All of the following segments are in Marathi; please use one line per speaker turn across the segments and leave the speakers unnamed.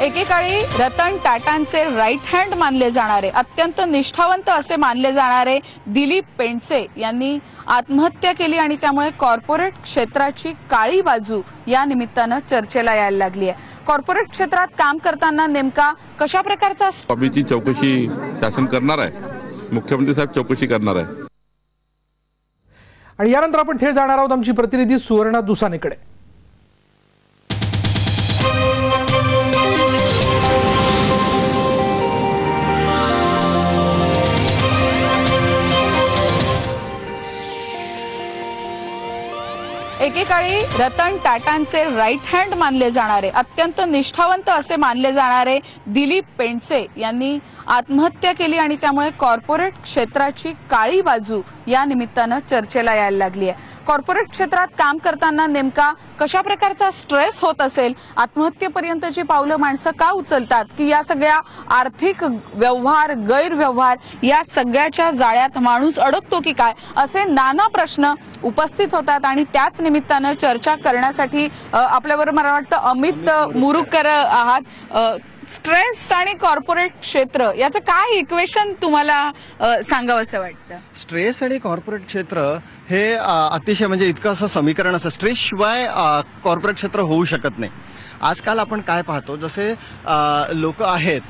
एकेकाळी रतन टाटांचे राईट हँड मानले जाणारे अत्यंत निष्ठावंत असे मानले जाणारे दिलीप पेंडसे यांनी आत्महत्या केली आणि त्यामुळे कॉर्पोरेट क्षेत्राची काळी बाजू या निमित्ताने चर्चेला यायला लागली आहे। कॉर्पोरेट क्षेत्रात काम करताना नेमका कशा प्रकारचा
बाबीची चौकशी शासन करणार आहे, मुख्यमंत्री साहेब चौकशी करणार आहे।
आणि यानंतर आपण थेट जाणार आहोत आमची प्रतिनिधी सुवर्णा दुसानेकडे।
एकेकाळी रतन टाटांचे राईट हँड मानले जाणारे अत्यंत निष्ठावंत असे मानले जाणारे दिलीप पेंडसे यांनी आत्महत्या केली आणि त्यामुळे कॉर्पोरेट क्षेत्राची काळी बाजू या निमित्ताने चर्चेला यायला लागली आहे। कॉर्पोरेट क्षेत्रात काम करताना नेमका कशा प्रकारचा स्ट्रेस होत असेल, आत्महत्येपर्यंतची पावलं माणसं का उचलतात की या सगळ्या आर्थिक व्यवहार गैरव्यवहार या सगळ्याच्या जाळ्यात माणूस अडकतो की काय, असे नाना प्रश्न उपस्थित होतात। आणि त्याच निमित्ताने चर्चा करण्यासाठी आपल्याबरोबर मला वाटतं अमित मुरुककर आहात। स्ट्रेस आणि कॉर्पोरेट क्षेत्र याचं काय इक्वेशन तुम्हाला सांगावंसं वाटतं?
स्ट्रेस आणि कॉर्पोरेट क्षेत्र हे अतिशय म्हणजे इतकं असं समीकरण असं स्ट्रेस शिवाय कॉर्पोरेट क्षेत्र होऊ शकत नाही। आजकाल आपण काय पाहतो, जसे लोक आहेत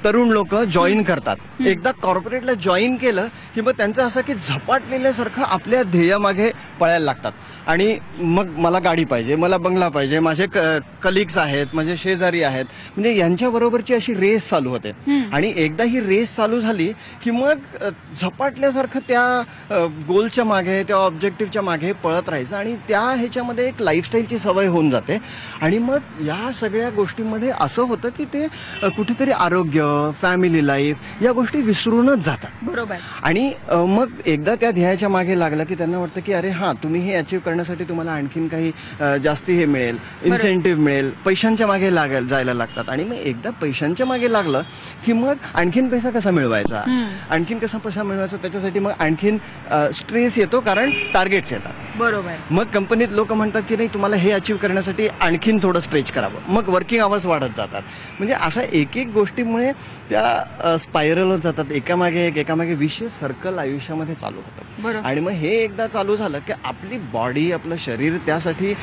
तरुण लोक जॉईन करतात, एकदा कॉर्पोरेटला जॉईन केलं की मग त्यांचं असं की झपाटलेल्यासारखं आपल्या ध्येयामागे पळायला लागतात। आणि मग मला गाडी पाहिजे, मला बंगला पाहिजे, माझे कलिग्स आहेत, माझे शेजारी आहेत, म्हणजे यांच्याबरोबरची अशी रेस चालू होते। आणि एकदा ही रेस चालू झाली की मग झपाटल्यासारखं त्या गोलच्या मागे, त्या ऑब्जेक्टिव्हच्या मागे पळत राहायचं आणि त्या ह्याच्यामध्ये एक लाईफस्टाईलची सवय होऊन जाते। आणि मग या सगळ्या गोष्टींमध्ये असं होतं की ते कुठेतरी आरोग्य, फॅमिली लाईफ या गोष्टी विसरूनच जातात।
बरोबर। आणि
मग एकदा त्या ध्येयाच्या मागे लागलं की त्यांना वाटतं की अरे हां, तुम्ही हे अचीव्ह करण्यासाठी तुम्हाला आणखीन काही जास्ती हे मिळेल, इन्सेंटिव्ह मिळेल, पैशांच्या मागे जायला लागतात। आणि मग एकदा पैशांच्या मागे लागलं की मग आणखीन पैसा कसा मिळवायचा, आणखीन कसा पैसा मिळवायचा, त्याच्यासाठी मग आणखीन स्ट्रेस येतो, कारण टार्गेट्स येतात।
बरोबर।
मग कंपनीत लोक म्हणतात की नाही, तुम्हाला हे अचीव्ह करण्यासाठी आणखीन थोडं स्ट्रेच करावं, मग वर्किंग आवर्स वाढत जातात। म्हणजे असा एक एक गोष्टीमुळे त्या स्पायरल होत जातात, एकामागे विषय सर्कल आयुष्यामध्ये चालू होतं। आणि मग हे एकदा चालू झालं की आपली बॉडी, आपलं शरीर त्यासाठी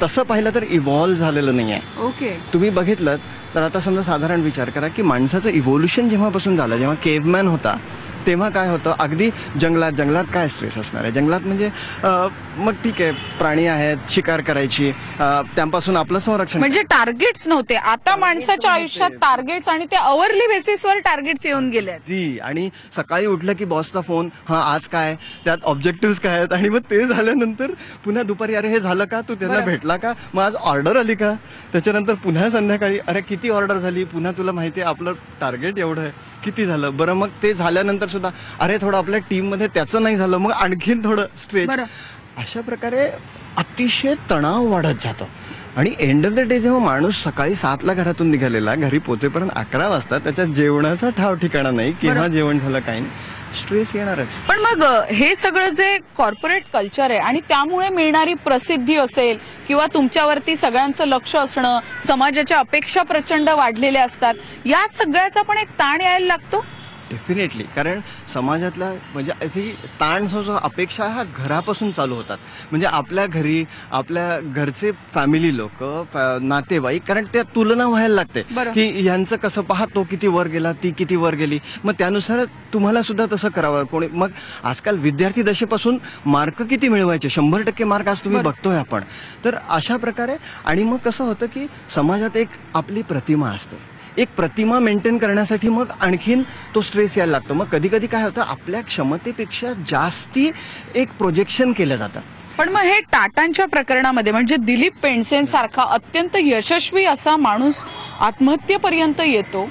तसं पाहिलं तर इव्हॉल्व्ह झालेलं नाही आहे।
ओके।
तुम्ही बघितलं तर आता समजा साधारण विचार करा की माणसाचं इव्होल्युशन जेव्हापासून झालं, जेव्हा केव्हमॅन होता तेव्हा काय होतं, अगदी जंगलात काय स्ट्रेस असणार आहे, जंगलात म्हणजे मग ठीक आहे, प्राणी आहेत, शिकार करायची, त्यांपासून आपलं संरक्षण,
म्हणजे टार्गेट्स नव्हते। आता माणसाच्या आयुष्यात टार्गेट्स आणि ते अवरली बेसिसवर टार्गेट्स येऊन गेले
ती। आणि सकाळी उठलं की बॉसचा फोन, हां आज काय, त्यात ऑब्जेक्टिव्ह काय आहेत, आणि मग ते झाल्यानंतर पुन्हा दुपारी अरे हे झालं का, तू त्यांना भेटला का, मग आज ऑर्डर आली का, त्याच्यानंतर पुन्हा संध्याकाळी अरे किती ऑर्डर झाली, पुन्हा तुला माहिती आहे आपलं टार्गेट एवढं आहे, किती झालं, बरं मग ते झाल्यानंतर सुद्धा अरे थोडं आपल्या टीम मध्ये त्याचं नाही झालं, मग आणखीन थोडं स्ट्रेच। अशा प्रकारे अतिशय तणाव वाढत जातो। आणि एंड ऑफ द डे जेव्हा माणूस सकाळी 7ला घरातून निघालेला, घरी पोहोचेपर्यंत 11 वाजता, त्याच्या जेवणाचा ठाव ठिकाणा नाही, केव्हा जेवण झालं काही नाही, स्ट्रेस येणारच।
पण मग हे सगळं जे कॉर्पोरेट कल्चर आहे आणि त्यामुळे मिळणारी प्रसिद्धी असेल किंवा तुमच्यावरती सगळ्यांचं लक्ष असणं, समाजाच्या अपेक्षा प्रचंड वाढलेल्या असतात, या सगळ्याचा पण एक ताण यायला लागतो।
डेफिनेटली, कारण समाजातला म्हणजे ताण जो अपेक्षा ह्या घरापासून चालू होतात। म्हणजे आपल्या घरी आपल्या घरचे फॅमिली लोक, नातेवाईक, कारण त्या तुलना व्हायला लागते की यांचं कसं पाहतो, किती वर गेला, ती किती वर गेली, मग त्यानुसार तुम्हाला सुद्धा तसं करावं कोणी। मग आजकाल विद्यार्थी दशेपासून मार्क किती मिळवायचे, 100% मार्क आज तुम्ही बघतोय आपण, तर अशा प्रकारे। आणि मग कसं होतं की समाजात एक आपली प्रतिमा असते, एक प्रतिमा मेंटेन करण्यासाठी मग आणखीन तो स्ट्रेस यायला लागतो। मग कधी कधी काय होतं, आपल्या क्षमतेपेक्षा जास्ती एक प्रोजेक्शन केलं जातं।
पण मग हे टाटांच्या प्रकरणामध्ये म्हणजे दिलीप पेंडसेंसारखा अत्यंत यशस्वी असा माणूस आत्महत्येपर्यंत येतो,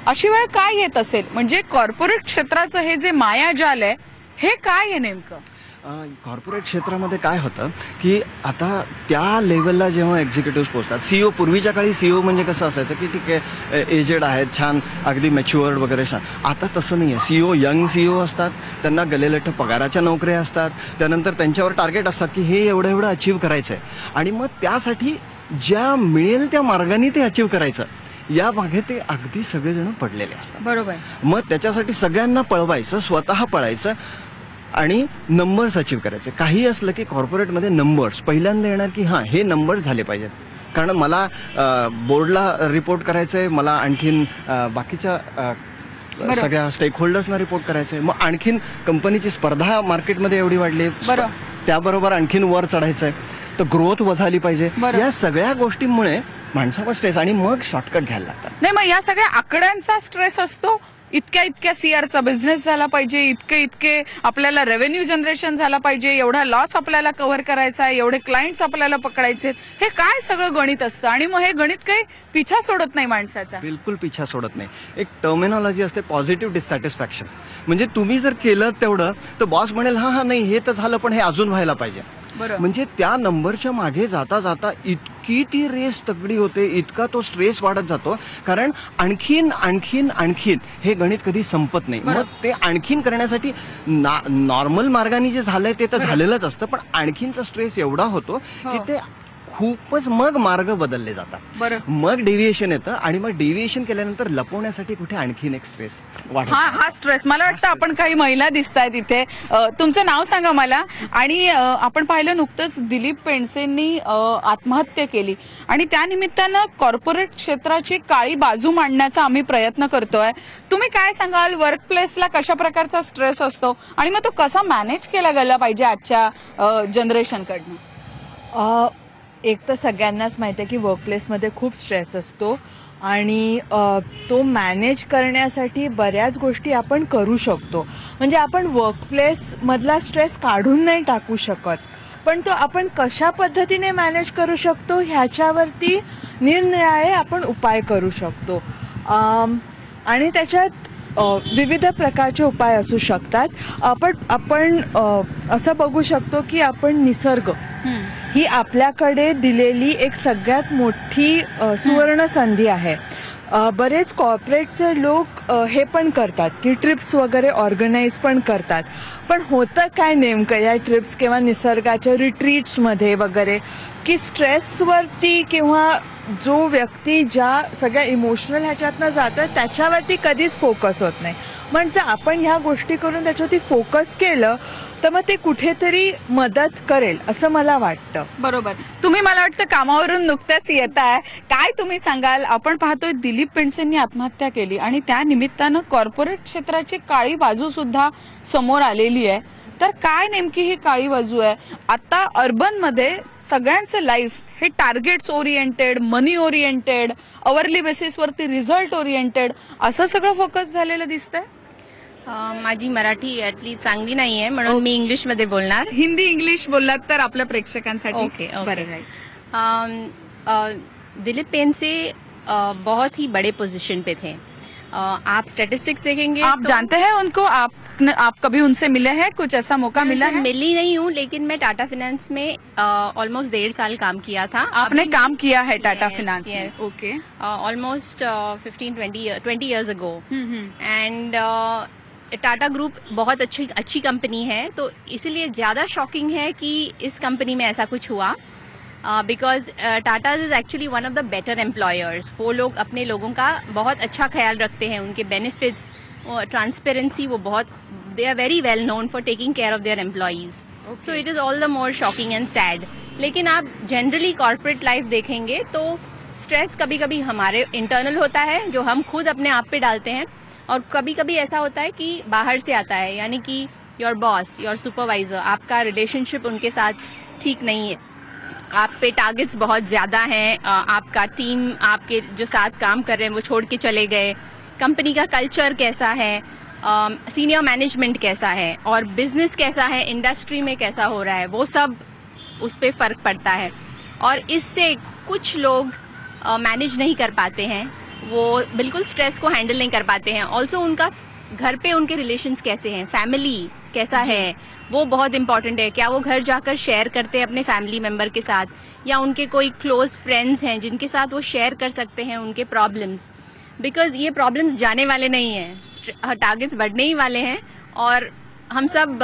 अशी वेळ काय येत असेल? म्हणजे कॉर्पोरेट क्षेत्राचं हे जे मायाजाल आहे हे काय आहे नेमकं?
कॉर्पोरेट क्षेत्रामध्ये काय होतं की आता त्या लेवलला जेव्हा एक्झिक्युटिव्ह पोहोचतात, सीईओ, पूर्वीच्या काळी सीईओ म्हणजे कसं असायचं की ठीक आहे एजेड आहेत, छान अगदी मॅच्युअर्ड वगैरे छान, आता तसं नाही आहे। सीईओ यंग सीईओ असतात, त्यांना गलेलठ्ठ पगाराच्या नोकऱ्या असतात, त्यानंतर त्यांच्यावर टार्गेट असतात की हे एवढं अचीव्ह करायचं आहे, आणि मग त्यासाठी ज्या मिळेल त्या मार्गाने ते अचीव्ह करायचं, यामागे ते अगदी सगळेजण पडलेले असतात.
बरोबर.
मग त्याच्यासाठी सगळ्यांना पळवायचं, स्वतः पळायचं आणि नंबर्स अचीव करायचे. काही असलं की कॉर्पोरेटमध्ये नंबर्स पहिल्यांदा येणार की हां हे नंबर्स झाले पाहिजेत, कारण मला बोर्डला रिपोर्ट करायचं आहे, मला आणखीन बाकीच्या सगळ्या स्टेक होल्डर्सना रिपोर्ट करायचं आहे, मग आणखीन कंपनीची स्पर्धा मार्केटमध्ये एवढी वाढली, त्याबरोबर आणखीन वर चढायचं आहे, तर ग्रोथ झाली पाहिजे. या सगळ्या गोष्टींमुळे माणसावर स्ट्रेस आणि मग शॉर्टकट घ्यायला लागतात.
नाही, मग या सगळ्या आकड्यांचा स्ट्रेस असतो. इतक्या सीआरचा बिझनेस झाला पाहिजे, इतके आपल्याला रेव्हेन्यू जनरेशन झाला पाहिजे, एवढा लॉस आपल्याला कव्हर करायचा आहे, एवढे क्लायंट्स आपल्याला पकडायचे. हे काय सगळं गणित असतं आणि मग हे गणित काही पिछा सोडत नाही माणसाचा.
बिलकुल पिछा सोडत नाही. एक टर्मिनॉलॉजी असते पॉझिटिव्ह डिससॅटिस्फॅक्शन. म्हणजे तुम्ही जर केलं तेवढं तर बॉस म्हणेल हा नाही हे तर झालं पण हे अजून व्हायला पाहिजे. म्हणजे त्या नंबरच्या मागे जाता जाता इतकी ती रेस तगडी होते, इतका तो स्ट्रेस वाढत जातो, कारण आणखीन आणखीन आणखीन हे गणित कधी संपत नाही. मग ते आणखीन करण्यासाठी नॉर्मल मार्गाने जे झालंय ते तर झालेलंच असतं, पण आणखीनचा स्ट्रेस एवढा होतो की ते खूपच मग मार्ग बदलले जातात, मग डेव्हिएशन येतं आणि मग डेव्हिएशन केल्यानंतर लपवण्यासाठी कुठे आणखीन एक स्ट्रेस वाढतो.
हा स्ट्रेस. मला वाटतं आपण काही महिला दिसतायत इथे. तुमचं नाव सांगा मला. आणि आपण पाहिलं नुकतंच दिलीप पेंडसेंनी आत्महत्या केली आणि त्या निमित्तानं कॉर्पोरेट क्षेत्राची काळी बाजू मांडण्याचा आम्ही प्रयत्न करतोय. तुम्ही काय सांगाल, वर्क प्लेसला कशा प्रकारचा स्ट्रेस असतो आणि मग तो कसा मॅनेज केला गेला पाहिजे आजच्या जनरेशनकडनं?
एक तर सगळ्यांनाच माहिती आहे की वर्कप्लेसमध्ये खूप स्ट्रेस असतो आणि तो मॅनेज करण्यासाठी बऱ्याच गोष्टी आपण करू शकतो. म्हणजे आपण वर्कप्लेसमधला स्ट्रेस काढून नाही टाकू शकत, पण तो आपण कशा पद्धतीने मॅनेज करू शकतो ह्याच्यावरती निरनिराळे आपण उपाय करू शकतो. आणि त्याच्यात विविध प्रकारचे उपाय असू शकतात. आपण असं बघू शकतो की आपण निसर्ग ही आपल्याकडे दिलेली एक सगळ्यात मोठी सुवर्ण संधी आहे. बरेच कॉर्पोरेटचे लोक हे पण करतात की ट्रिप्स वगैरे ऑर्गनाईज पण करतात, पण होतं काय नेमकं या ट्रिप्स किंवा निसर्गाच्या रिट्रीट्समध्ये वगैरे की स्ट्रेसवरती किंवा जो व्यक्ती ज्या सगळ्या इमोशनल ह्याच्यातनं जातो त्याच्यावरती कधीच फोकस होत नाही. म्हणजे आपण ह्या गोष्टी करून त्याच्यावरती फोकस केलं तर मग ते कुठेतरी मदत करेल असं मला वाटतं.
बरोबर. तुम्ही मला वाटतं कामावरून नुकत्याच येत आहे, काय तुम्ही सांगाल? आपण पाहतोय दिलीप पेंडसेंनी आत्महत्या केली आणि त्या निमित्तानं कॉर्पोरेट क्षेत्राची काळी बाजू सुद्धा समोर आलेली आहे. तर काय नेमकी ही काळी बाजू आहे? आता अर्बन मध्ये सगळ्यांचं लाईफ हे टार्गेट्स ओरिएंटेड, मनी ओरिएंटेड, अवरली बेसिसवरती रिझल्ट ओरिएंटेड असं सगळं फोकस झालेलं दिसतंय.
माझी मराठी यातली चांगली नाहीये म्हणून मी इंग्लिश मध्ये बोलणार.
हिंदी इंग्लिश बोललात तर आपल्या प्रेक्षकांसाठी
ओके.
बरं राहील.
दिलीप पेंडसे बहुत ही बड़े पोजीशन पे थे. आप स्टैटिस्टिक्स देखेंगे,
आप जानते हैं उनको? आप कभी उनसे मिले हैं? कुछ ऐसा मौका मिला है?
मिली नहीं हूँ, लेकिन मैं टाटा फाइनेंस में ऑलमोस्ट 1.5 साल काम किया था.
आपने काम किया है टाटा फाइनेंस में?
yes.
Okay.
Almost 15-20 years ago. End Tata group बहुत अच्छी कंपनी है, तो इसीलिए ज़्यादा शॉकिंग है कि इस कंपनी में ऐसा कुछ हुआ. Because Tata is actually one of the better employers. वो लोग अपने लोगों का बहुत अच्छा ख्याल रखते हैं, उनके बेनिफिट्स, ट्रांसपेरेंसी, वो बहुत, they are very well non for taking care of their employees. So it is all the more shocking end sad. लेकिन आप जनरली कॉर्पोरेट लाइफ देखेंगे तो स्ट्रेस कभी कभी हमारे इंटरनल होता है जो हम खुद अपने आप पे डालते हैं, और कभी कभी ऐसा होता है कि बाहर से आता है, यानी कि योर बॉस, योर सुपरवाइजर, आपका रिलेशनशिप उनके साथ ठीक नहीं है, आप पे टारगेट्स बहुत ज़्यादा हैं, आपका टीम आपके जो साथ काम कर रहे हैं वो छोड़ के चले गए, कंपनी का कल्चर कैसा है, सीनियर मैनेजमेंट कैसा है, और बिजनेस कैसा है, इंडस्ट्री में कैसा हो रहा है, वो सब उस पर फ़र्क पड़ता है. और इससे कुछ लोग मैनेज नहीं कर पाते हैं, वो बिल्कुल स्ट्रेस को हैंडल नहीं कर पाते हैं. ऑल्सो उनका घर पे उनके रिलेशंस कैसे हैं, फैमिली कैसा है, वो बहुत इंपॉर्टेंट है. क्या वो घर जाकर शेयर करते हैं अपने फैमिली मेम्बर के साथ, या उनके कोई क्लोज फ्रेंड्स हैं जिनके साथ वो शेयर कर सकते हैं उनके प्रॉब्लम्स. बिकॉज ये प्रॉब्लम्स जाने वाले नहीं हैं, टारगेट्स बढ़ने ही वाले हैं और हम सब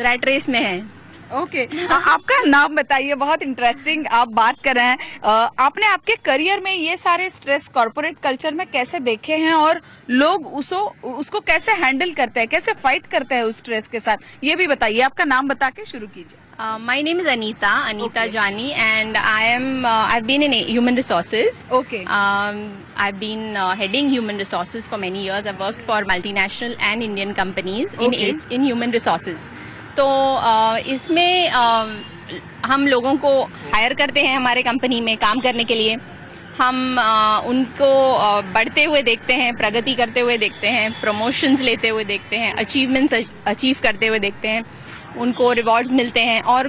रैट रेस में हैं.
ओके आपका नाम बताइए, बहुत इंटरेस्टिंग आप बात कर रहे हैं। आपने आपके करियर में ये सारे स्ट्रेस कॉर्पोरेट कल्चर में कैसे देखे हैं और लोग उसको कैसे हैंडल करते हैं, कैसे फाइट करते हैं उस स्ट्रेस के साथ, ये भी बताइए। आपका नाम बता के शुरू कीजिए।
My name is Anita Jani, and I've been in human resources.
Okay.
I've been heading human resources for many years. I've worked for multinational and Indian companies in human resources. तो इसमें हम लोगों को हायर करते हैं हमारे कंपनी में काम करने के लिए। हम उनको बढ़ते हुए देखते हैं, प्रगति करते हुए देखते हैं, प्रमोशंस लेते हुए देखते हैं, अचीवमेंट्स अचीव करते हुए देखते हैं, उनको रिवॉर्ड्स मिलते हैं। और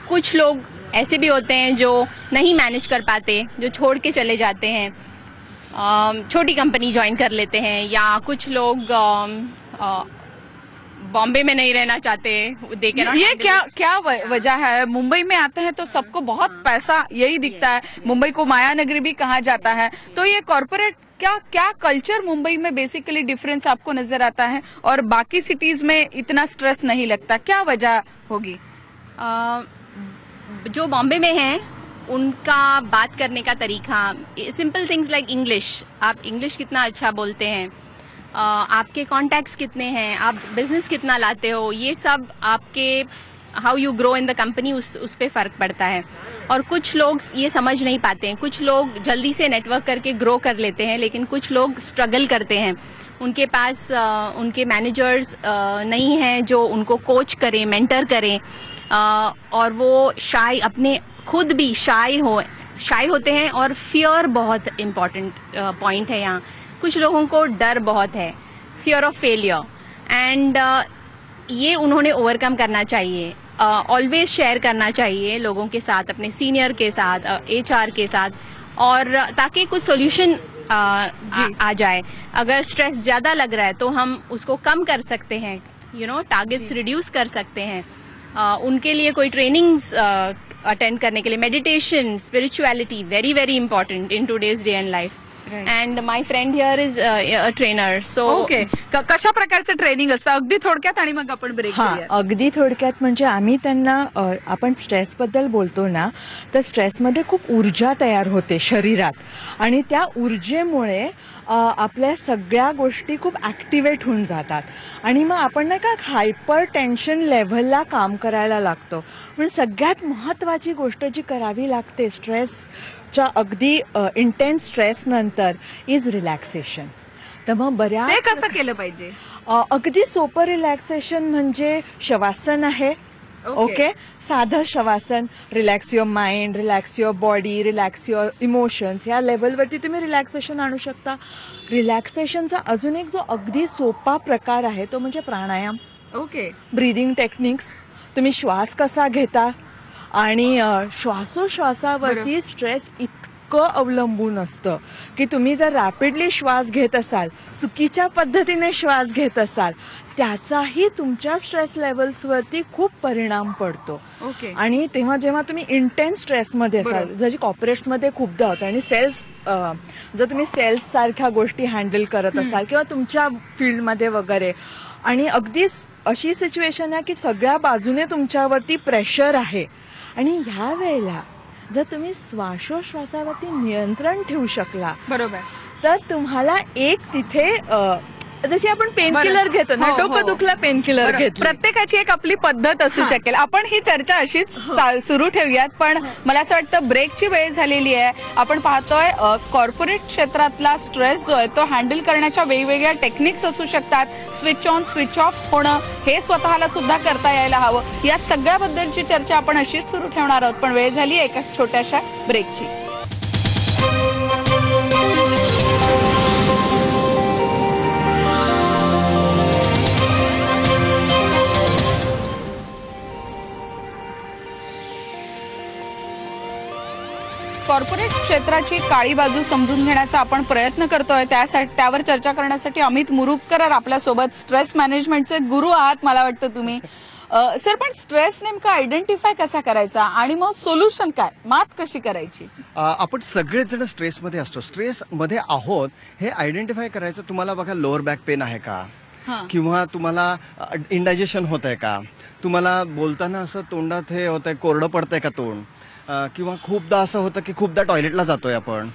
कुछ लोग ऐसे भी होते हैं जो नहीं मैनेज कर पाते, जो छोड़ के चले जाते हैं, छोटी कंपनी ज्वाइन कर लेते हैं, या कुछ लोग बॉम्बे में नहीं रहना चाहते।
ये क्या वजह है? मुंबई में आते हैं तो सबको बहुत पैसा यही दिखता है, मुंबई को माया नगरी भी कहा जाता है। तो ये कॉर्पोरेट क्या कल्चर मुंबई में बेसिकली डिफरेंस आपको नजर आता है और बाकी सिटीज में इतना स्ट्रेस नहीं लगता, क्या वजह होगी?
जो बॉम्बे में हैं उनका बात करने का तरीका, सिंपल थिंग्स लाइक इंग्लिश, आप इंग्लिश कितना अच्छा बोलते हैं, आपके कॉन्टैक्ट्स कितने हैं, आप बिजनेस कितना लाते हो, ये सब आपके how you grow in the company उस पे फर्क पड़ता है। और कुछ लोग ये समझ नहीं पाते हैं, कुछ लोग जल्दी से नेटवर्क करके ग्रो कर लेते हैं, लेकिन कुछ लोग स्ट्रगल करते हैं, उनके पास उनके मैनेजर्स नहीं हैं जो उनको कोच करें, मेंटर करें, और वो अपने खुद भी शाय होते हैं। और फियर बहुत इम्पॉर्टेंट पॉइंट है यहाँ। कुछ लोगों को डर बहुत है, फियर ऑफ फेलियर, एंड ये उन्होंने ओवरकम करना चाहिए। ऑलवेज शेयर करना चाहिए लोगों के साथ, अपने सीनियर के साथ, HR के साथ, और ताकि कुछ सॉल्यूशन आ जाए। अगर स्ट्रेस ज़्यादा लग रहा है तो हम उसको कम कर सकते हैं, टारगेट्स रिड्यूस कर सकते हैं। उनके लिए कोई ट्रेनिंग्स अटेंड करने के लिए, meditation, spirituality very very important in today's day end life. And my friend here is a trainer. So
okay, कशा प्रकारचं ट्रेनिंग असतं अगदी थोडक्यात, आणि मग आपण ब्रेक करूया.
अगदी थोडक्यात म्हणजे आम्ही त्यांना आपण स्ट्रेसबद्दल बोलतो ना, तर स्ट्रेसमध्ये खूप ऊर्जा तयार होते शरीरात, आणि त्या ऊर्जेमुळे आपल्या सगळ्या गोष्टी खूप ॲक्टिवेट होऊन जातात, आणि मग आपण नाही का हायपर टेन्शन लेव्हलला काम करायला लागतो. पण सगळ्यात महत्त्वाची गोष्ट जी करावी लागते स्ट्रेसच्या अगदी इंटेन्स स्ट्रेस नंतर इज रिलॅक्सेशन. तर मग
ते कसं केलं पाहिजे?
अगदी सोपं रिलॅक्सेशन म्हणजे शवासन आहे. ओके, साधं shavasana. Relax your mind, relax your body, relax your emotions, ह्या लेवलवरती तुम्ही रिलॅक्सेशन आणू शकता. रिलॅक्सेशनचा अजून एक जो अगदी सोपा प्रकार आहे तो म्हणजे प्राणायाम.
Okay,
breathing techniques. तुम्ही श्वास कसा घेता, आणि श्वासोश्वासावरती स्ट्रेस इतकं अवलंबून असतं की तुम्ही जर रॅपिडली श्वास घेत असाल, चुकीच्या पद्धतीने श्वास घेत असाल, त्याचाही तुमच्या स्ट्रेस लेवल्सवरती खूप परिणाम पडतो.
ओके,
आणि तेव्हा जेव्हा तुम्ही इंटेन्स स्ट्रेसमध्ये असाल, जशी कॉर्पोरेट्समध्ये खूपदा होतं, आणि जर तुम्ही सेल्स सारख्या गोष्टी हँडल करत असाल किंवा तुमच्या फील्डमध्ये वगैरे, आणि अगदीच अशी सिच्युएशन आहे की सगळ्या बाजूने तुमच्यावरती प्रेशर आहे, आणि ह्या वेळेला जर तुम्ही श्वासोश्वासावरती नियंत्रण ठेवू शकला,
बरोबर,
तर तुम्हाला एक तिथे जशी आपण पेनकिलर घेतो ना, डोकं दुखलं पेनकिलर घेतो,
प्रत्येकाची एक आपली पद्धत असू शकेल. आपण ही चर्चा अशीच सुरू ठेवूयात, पण मला असं वाटतं ब्रेकची वेळ झालेली आहे. आपण पाहतोय कॉर्पोरेट क्षेत्रातला स्ट्रेस जो आहे तो हँडल करण्याच्या वेगवेगळ्या टेक्निक्स असू शकतात. स्विच ऑन स्विच ऑफ होणं हे स्वतःला सुद्धा करता यायला हवं. या सगळ्याबद्दलची चर्चा आपण अशीच सुरू ठेवणार आहोत, पण वेळ झाली एका छोट्याशा ब्रेकची. कॉर्पोरेट क्षेत्राची काळी बाजू समजून घेण्याचा आपण प्रयत्न करतोय. त्यावर चर्चा करण्यासाठी अमित मुरुगकर आपल्या सोबत, स्ट्रेस मॅनेजमेंटचे गुरु आहात मला वाटतं तुम्ही. सर, पण स्ट्रेस नेमका आयडेंटिफाय कसा करायचा आणि मग सोल्युशन काय, मात कशी करायची?
आपण सगळेच जण स्ट्रेसमध्ये असतो, स्ट्रेसमध्ये आहोत हे आयडेंटिफाय करायचं. तुम्हाला बघा, लोअर बॅक पेन आहे का, किंवा तुम्हाला इंडायजेशन होत आहे का, तुम्हाला बोलताना असं तोंडात हे होत आहे, कोरडं पडतंय का तोंड, किंवा खूपदा असं होतं की खूपदा टॉयलेटला जातोय आपण,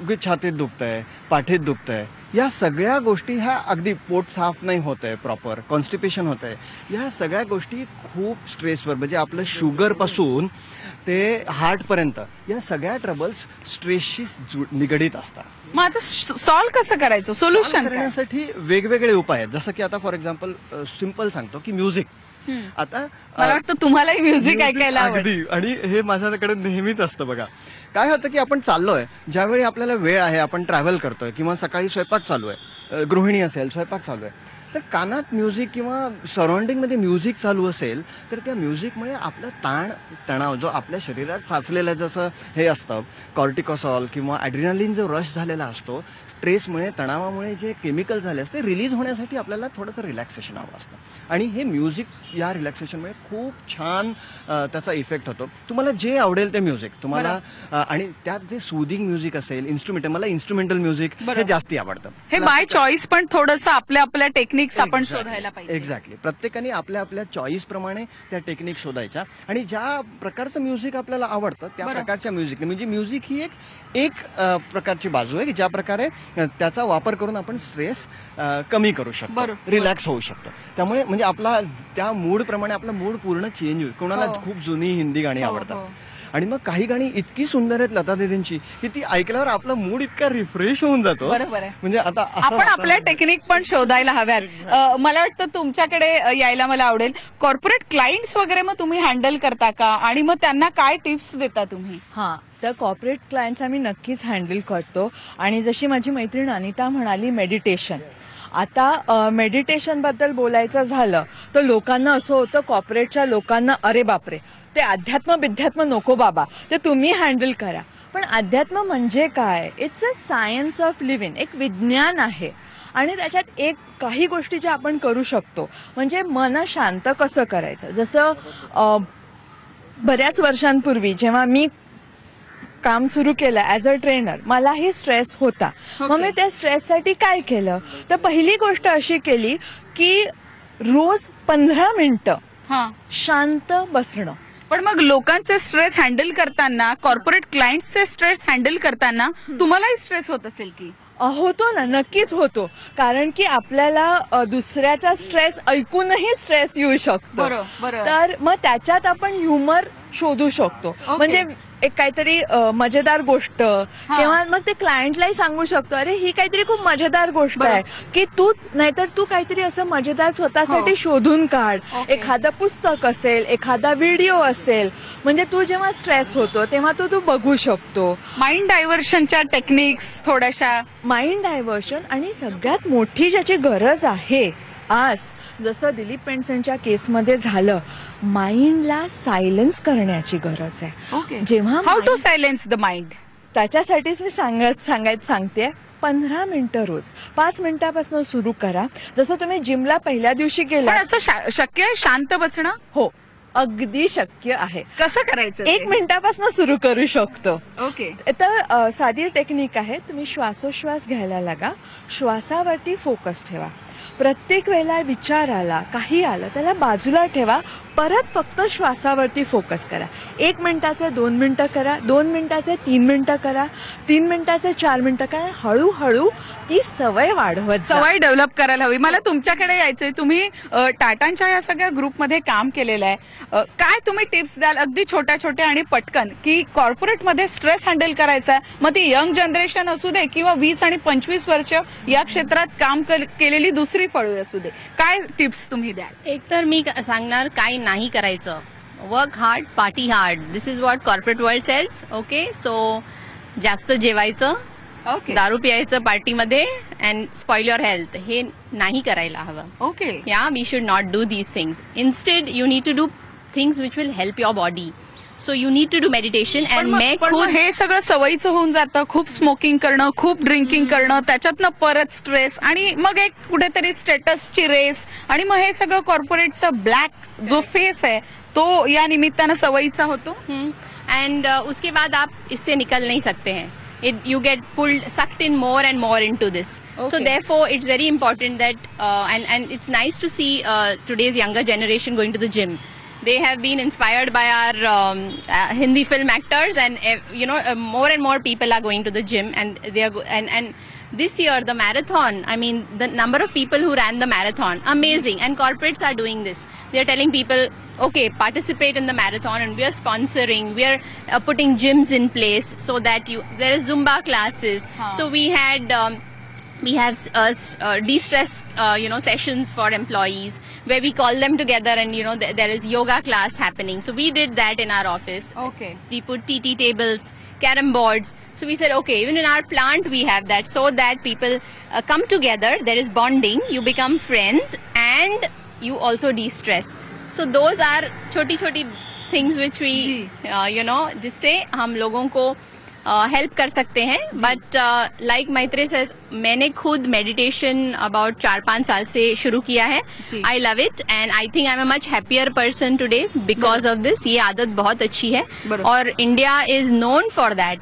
उगीच छातीत दुखतंय, पाठीत दुखतंय, या सगळ्या गोष्टी ह्या अगदी पोट साफ नाही होत आहे प्रॉपर, कॉन्स्टिपेशन होत आहे, या सगळ्या गोष्टी खूप स्ट्रेसवर, म्हणजे आपलं शुगरपासून ते हार्टपर्यंत या सगळ्या ट्रबल्स स्ट्रेसशी निगडीत असतात.
मग आता सॉल्व्ह कसं करायचं, सोल्युशन
करण्यासाठी वेगवेगळे उपाय आहेत. जसं की आता फॉर एक्झाम्पल सिम्पल सांगतो की म्युझिक. आता
मला वाटतं तुम्हालाही म्युझिक ऐकायला आवडतं.
अगदी, आणि हे माझ्याकडे नेहमीच असतं. बघा काय होतं की आपण चाललोय, ज्यावेळी आपल्याला वेळ आहे, आपण ट्रॅव्हल करतोय किंवा सकाळी स्वयंपाक चालू आहे, गृहिणी असेल स्वयंपाक चालू आहे, तर कानात म्युझिक किंवा सराउंडिंगमध्ये म्युझिक चालू असेल तर त्या म्युझिकमुळे आपला तणाव जो आपल्या शरीरात साचलेला, जसं हे असतं कॉर्टिकॉसॉल किंवा ॲड्रिनालिन जो रश झालेला असतो, स्ट्रेसमुळे तणावामुळे जे केमिकल झाले असते रिलीज होण्यासाठी आपल्याला थोडंसं रिलॅक्सेशन हवं असतं. आणि हे म्युझिक या रिलॅक्सेशनमुळे खूप छान त्याचा इफेक्ट होतो. तुम्हाला जे आवडेल ते म्युझिक तुम्हाला, आणि त्यात जे सुदिंग म्युझिक असेल, इन्स्ट्रुमेंटल, मला इन्स्ट्रुमेंटल म्युझिक हे जास्ती आवडतं.
हे बाय चॉईस, पण थोडंसं आपल्या टेक्निक्स आपण शोधायला पाहिजे.
एक्झॅक्टली, प्रत्येकाने आपल्या चॉईस प्रमाणे त्या टेक्निक शोधायच्या, आणि ज्या प्रकारचं म्युझिक आपल्याला आवडतं त्या प्रकारच्या म्युझिक, म्हणजे म्युझिक ही एक प्रकारची बाजू आहे की ज्या प्रकारे त्याचा वापर करून आपण स्ट्रेस कमी करू शकतो, रिलॅक्स होऊ शकतो. त्यामुळे म्हणजे आपला त्या मूड प्रमाणे आपला मूड पूर्ण चेंज होईल. कोणाला खूप जुनी हिंदी गाणी आवडतात, आणि मग काही गाणी इतकी सुंदर आहेत लता दीदींची की ती ऐकल्यावर आपला मूड इतका रिफ्रेश होऊन जातो.
बरोबर आहे.
म्हणजे आता
आपण आपल्या टेक्निक पण शोधायला हव्यात. मला वाटतं तुमच्याकडे यायला मला आवडेल. कॉर्पोरेट क्लायंट्स वगैरे मग तुम्ही हँडल करता का, आणि मग त्यांना काय टिप्स देता तुम्ही?
हां, तर कॉर्पोरेट क्लायंट्स आम्ही नक्कीच हँडल करतो. आणि जशी माझी मैत्रीण अनिता म्हणाली, मेडिटेशन. आता मेडिटेशनबद्दल बोलायचं झालं तर लोकांना असं होतं, कॉर्पोरेटच्या लोकांना, अरे बापरे, ते अध्यात्म नको बाबा, ते तुम्ही हँडल करा. पण अध्यात्म म्हणजे काय? It's a science of living, एक विज्ञान आहे. आणि त्याच्यात काही गोष्टी ज्या आपण करू शकतो, म्हणजे मन शांत कसं करायचं. जसं बऱ्याच वर्षांपूर्वी जेव्हा मी काम सुरू केलं ॲज अ ट्रेनर, मलाही स्ट्रेस होता. मग मी त्या स्ट्रेससाठी काय केलं, तर पहिली गोष्ट अशी केली की रोज 15 मिनिटं शांत बसणं.
पण मग लोकांचे स्ट्रेस हँडल करताना, कॉर्पोरेट क्लायंट्सचे स्ट्रेस हँडल करताना तुम्हालाही स्ट्रेस होत असेल की?
होतो ना, नक्कीच होतो. कारण की आपल्याला दुसऱ्याचा स्ट्रेस ऐकूनही स्ट्रेस येऊ शकतो. तर मग त्याच्यात आपण ह्युमर शोधू शकतो. म्हणजे एक काहीतरी मजेदार गोष्ट, किंवा मग ते क्लायंटलाही सांगू शकतो, अरे ही काहीतरी खूप मजेदार गोष्ट आहे की तू, नाहीतर तू काहीतरी असं मजेदार स्वतःसाठी शोधून काढ. एखादं पुस्तक असेल, एखादा व्हिडिओ असेल, म्हणजे तू जेव्हा स्ट्रेस होतो तेव्हा तू बघू शकतो.
माइंड डायव्हर्शनच्या टेक्निक्स थोड्याशा.
माइंड डायव्हर्शन, आणि सगळ्यात मोठी ज्याची गरज आहे आज, जसं दिलीप पेंडसेंच्या केसमध्ये झालं, माइंडला सायलेन्स करण्याची गरज आहे. जेव्हा
how to silence the mind,
त्याच्यासाठीच मी सांगते. 15 मिनिटं रोज, 5 मिनिटापासून सुरू करा. जसं तुम्ही जिमला पहिल्या दिवशी गेला,
असं शक्य आहे शांत बसणं?
हो, अगदी शक्य आहे.
कसं करायचं?
1 मिनिटापासून सुरू करू शकतो.
ओके.
तर साधी टेक्निक आहे. तुम्ही श्वासोश्वास घ्यायला लागा, श्वासावरती फोकस ठेवा. प्रत्येक वेळेला विचार आला, काही आलं, त्याला बाजूला ठेवा. परत फक्त श्वासावरती फोकस करा. 1 मिनिटाचे 2 मिनिटं करा, 2 मिनिटाचे 3 मिनिटं करा, 3 मिनिटाचे 4 मिनिटं करा. हळूहळू ती सवय वाढवत जा.
सवय डेव्हलप करायला हवी. मला तुमच्याकडे यायचंय. तुम्ही टाटांच्या या सगळ्या ग्रुपमध्ये काम केलेलं आहे. काय तुम्ही टिप्स द्याल अगदी छोट्या छोट्या आणि पटकन, की कॉर्पोरेटमध्ये स्ट्रेस हँडल करायचा, मग ती यंग जनरेशन असू दे किंवा 20 आणि 25 वर्ष या क्षेत्रात काम केलेली दुसरी फळू असू दे, काय टिप्स तुम्ही द्याल?
एक तर मी सांगणार, काय नाही करायचं. Work hard, party hard. This is what corporate world says. Okay, so जास्त जेवायचं, दारू प्यायचं पार्टीमध्ये, अँड स्पॉइल युअर हेल्थ, हे नाही करायला हवं.
ओके,
या we should not do these things. Instead you need to do things which will help your body. So you need to do meditation and make food.
हे सगळं सवयीचं होऊन जातं. खूप स्मोकिंग करणं, खूप ड्रिंकिंग करणं, त्याच्यातनं परत स्ट्रेस, आणि मग एक कुठेतरी स्टेटसची रेस, आणि मग हे सगळं कॉर्पोरेटचा ब्लॅक जो फेस आहे तो या निमित्तानं सवयीचा होतो.
एंड उसके बाद आप इससे निकल नहीं सकते हैं. you get sucked in more and more into this. So
Okay.
therefore it's very important that and it's nice to see today's younger generation going to the gym. They have been inspired by our Hindi film actors, and more and more people are going to the gym, and they are and this year the marathon, I mean the number of people who ran the marathon, amazing. And corporates are doing this. They are telling people, okay, participate in the marathon, and we are sponsoring, we are putting gyms in place so that there is Zumba classes. So we have de-stress sessions for employees where we call them together, and there is yoga class happening. So we did that in our office.
Okay.
We put TT tables, carom boards. So we said, okay, even in our plant we have that, so that people come together, there is bonding, you become friends, and you also de-stress. So those are छोटी things which we जिससे हम लोगों को हेल्प कर सकते हैं. बट लाइक मैत्री सेज, मैंने खुद मेडिटेशन अबाउट 4-5 साल से शुरू किया है. I love it, and I think I am a much happier person today because of this. ये आदत बहुत अच्छी है, और India is known for that.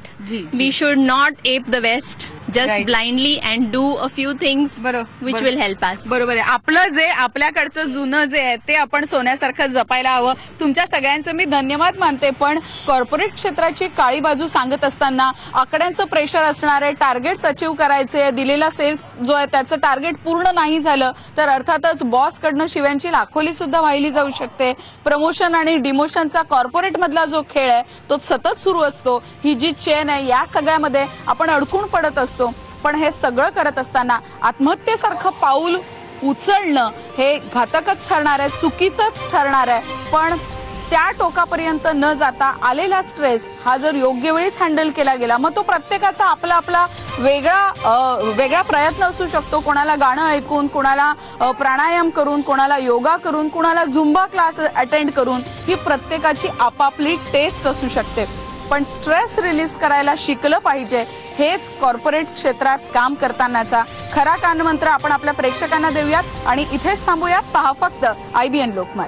We should not ape the west just blindly and do a few things which will help us.
बरोबर आहे. आपलं जे आपल्याकडचं जुनं जे आहे ते आपण सोन्यासारखं जपायला हवं. तुमच्या सगळ्यांचं मी धन्यवाद मानते, पण कॉर्पोरेट क्षेत्राची काळी बाजू सांगत असताना आकड्यांचं प्रेशर असणार आहे, टार्गेट्स अचीव्ह करायचे, दिलेला सेल्स जो आहे त्याचं टार्गेट पूर्ण नाही झालं तर अर्थातच बॉस कडनं शिव्यांची लाखोली सुद्धा वाहिली जाऊ शकते. प्रमोशन आणि डिमोशनचा कॉर्पोरेट मधला जो खेळ आहे तो सतत सुरू असतो. ही जी चेन आहे या सगळ्यामध्ये आपण अडकून पडत असतो. पण हे सगळं करत असताना आत्महत्येसारखं पाऊल उचलणं हे घातकच ठरणार आहे, चुकीचंच ठरणार आहे. पण त्या टोकापर्यंत न जाता आलेला स्ट्रेस हा जर योग्य वेळीच हँडल केला गेला, मग तो प्रत्येकाचा आपला आपला वेगळा प्रयत्न असू शकतो. कोणाला गाणं ऐकून, कोणाला प्राणायाम करून, कोणाला योगा करून, कोणाला झुंबा क्लास अटेंड करून, ही प्रत्येकाची आपापली टेस्ट असू शकते. पण स्ट्रेस रिलीज करायला शिकलं पाहिजे. हेच कॉर्पोरेट क्षेत्रात काम करतानाचा खरा कानमंत्र आपण आपल्या प्रेक्षकांना देऊयात आणि इथेच थांबूयात. पहा फक्त IBN लोकमत.